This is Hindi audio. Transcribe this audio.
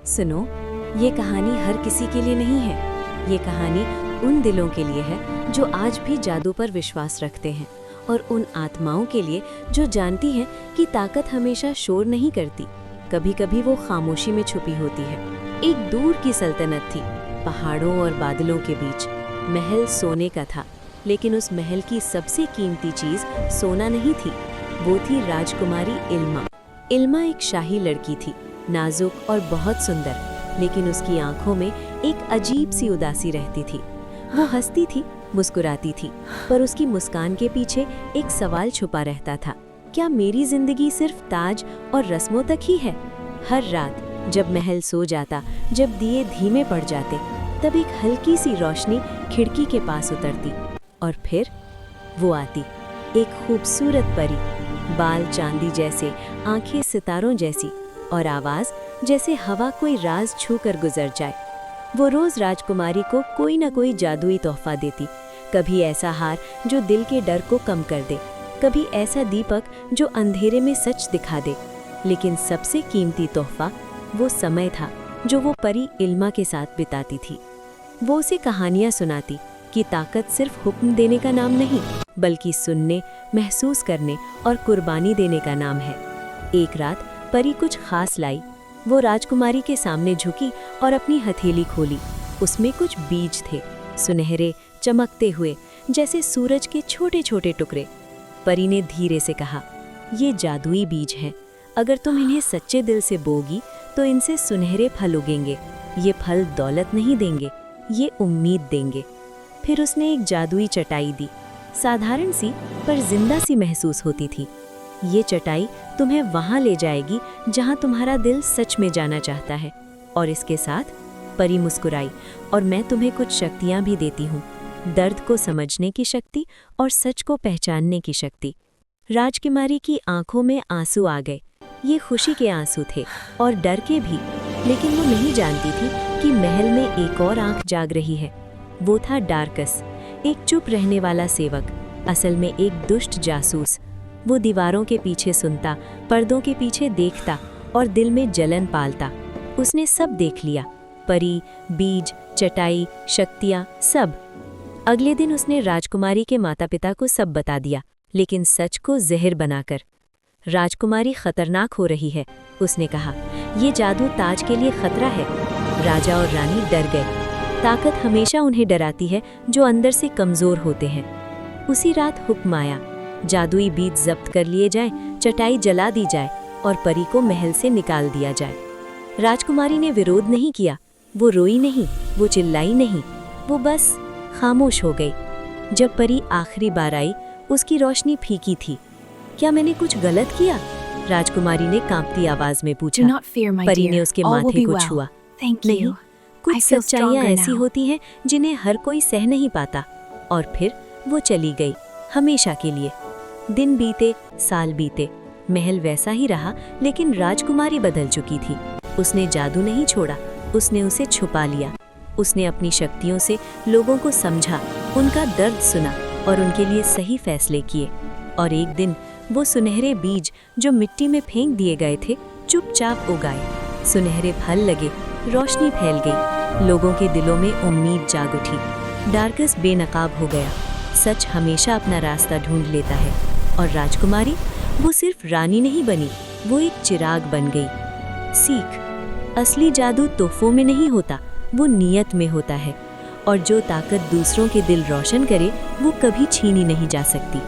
सुनो, ये कहानी हर किसी के लिए नहीं है। ये कहानी उन दिलों के लिए है जो आज भी जादू पर विश्वास रखते हैं, और उन आत्माओं के लिए जो जानती हैं कि ताकत हमेशा शोर नहीं करती, कभी कभी वो खामोशी में छुपी होती है। एक दूर की सल्तनत थी, पहाड़ों और बादलों के बीच। महल सोने का था, लेकिन उस महल की सबसे कीमती चीज सोना नहीं थी, वो थी राजकुमारी इल्मा। इल्मा एक शाही लड़की थी, नाजुक और बहुत सुंदर, लेकिन उसकी आंखों में एक अजीब सी उदासी रहती थी। वो हंसती थी, मुस्कुराती थी, पर उसकी मुस्कान के पीछे एक सवाल छुपा रहता था, क्या मेरी जिंदगी सिर्फ ताज और रस्मों तक ही है? हर रात जब महल सो जाता, जब दिए धीमे पड़ जाते, तब एक हल्की सी रोशनी खिड़की के पास उतरती, और फिर वो आती, एक खूबसूरत परी, बाल चांदी जैसे, आंखें सितारों जैसी, और आवाज़ जैसे हवा कोई राज छू कर गुजर जाए। वो रोज़ राजकुमारी को कोई न कोई जादुई तोहफा देती, कभी ऐसा हार जो दिल के डर को कम कर दे, कभी ऐसा दीपक जो अंधेरे में सच दिखा दे। लेकिन सबसे कीमती तोहफा वो समय था जो वो परी इल्मा के साथ बिताती थी। वो उसे कहानियाँ सुनाती कि ताकत सिर्फ हुक्म देने का नाम नहीं, बल्कि सुनने, महसूस करने और कुर्बानी देने का नाम है। एक रात परी कुछ खास लाई। वो राजकुमारी के सामने झुकी और अपनी हथेली खोली। उसमें कुछ बीज थे, सुनहरे, चमकते हुए, जैसे सूरज के छोटे छोटे टुकड़े। परी ने धीरे से कहा, ये जादुई बीज हैं। अगर तुम इन्हें सच्चे दिल से बोगी तो इनसे सुनहरे फल उगेंगे। ये फल दौलत नहीं देंगे, ये उम्मीद देंगे। फिर उसने एक जादुई चटाई दी, साधारण सी पर जिंदा सी महसूस होती थी। ये चटाई तुम्हें वहां ले जाएगी जहां तुम्हारा दिल सच में जाना चाहता है। और इसके साथ परी मुस्कुराई, और मैं तुम्हें कुछ शक्तियां भी देती हूँ, दर्द को समझने की शक्ति और सच को पहचानने की शक्ति। राजकुमारी की आंखों में आंसू आ गए। ये खुशी के आंसू थे और डर के भी, लेकिन वो नहीं जानती थी कि महल में एक और आंख जाग रही है। वो था डार्कस, एक चुप रहने वाला सेवक, असल में एक दुष्ट जासूस। वो दीवारों के पीछे सुनता, पर्दों के पीछे देखता और दिल में जलन पालता। उसने सब देख लिया, परी, बीज, चटाई, शक्तियाँ, सब। अगले दिन उसने राजकुमारी के माता पिता को सब बता दिया, लेकिन सच को जहर बनाकर। राजकुमारी खतरनाक हो रही है, उसने कहा। ये जादू ताज के लिए खतरा है। राजा और रानी डर गए। ताकत हमेशा उन्हें डराती है जो अंदर से कमजोर होते हैं। उसी रात हुक्म आया, जादुई बीज जब्त कर लिए जाएं, चटाई जला दी जाए और परी को महल से निकाल दिया जाए। राजकुमारी ने विरोध नहीं किया, वो रोई नहीं, वो चिल्लाई नहीं, वो बस खामोश हो गई। जब परी आखिरी बार आई, उसकी रोशनी फीकी थी। क्या मैंने कुछ गलत किया? राजकुमारी ने कांपती आवाज में पूछा। परी ने उसके माथे को छुआ। नहीं, कुछ सच्चाइयाँ ऐसी होती हैं जिन्हें हर कोई सह नहीं पाता। और फिर वो चली गई, हमेशा के लिए। दिन बीते, साल बीते, महल वैसा ही रहा, लेकिन राजकुमारी बदल चुकी थी। उसने जादू नहीं छोड़ा, उसने उसे छुपा लिया। उसने अपनी शक्तियों से लोगों को समझा, उनका दर्द सुना और उनके लिए सही फैसले किए। और एक दिन वो सुनहरे बीज जो मिट्टी में फेंक दिए गए थे, चुपचाप उगाए। सुनहरे फल लगे, रोशनी फैल गई, लोगों के दिलों में उम्मीद जाग उठी। डार्कस बेनकाब हो गया। सच हमेशा अपना रास्ता ढूंढ लेता है। और राजकुमारी, वो सिर्फ रानी नहीं बनी, वो एक चिराग बन गई। सीख, असली जादू तोहफों में नहीं होता, वो नीयत में होता है। और जो ताकत दूसरों के दिल रोशन करे, वो कभी छीनी नहीं जा सकती।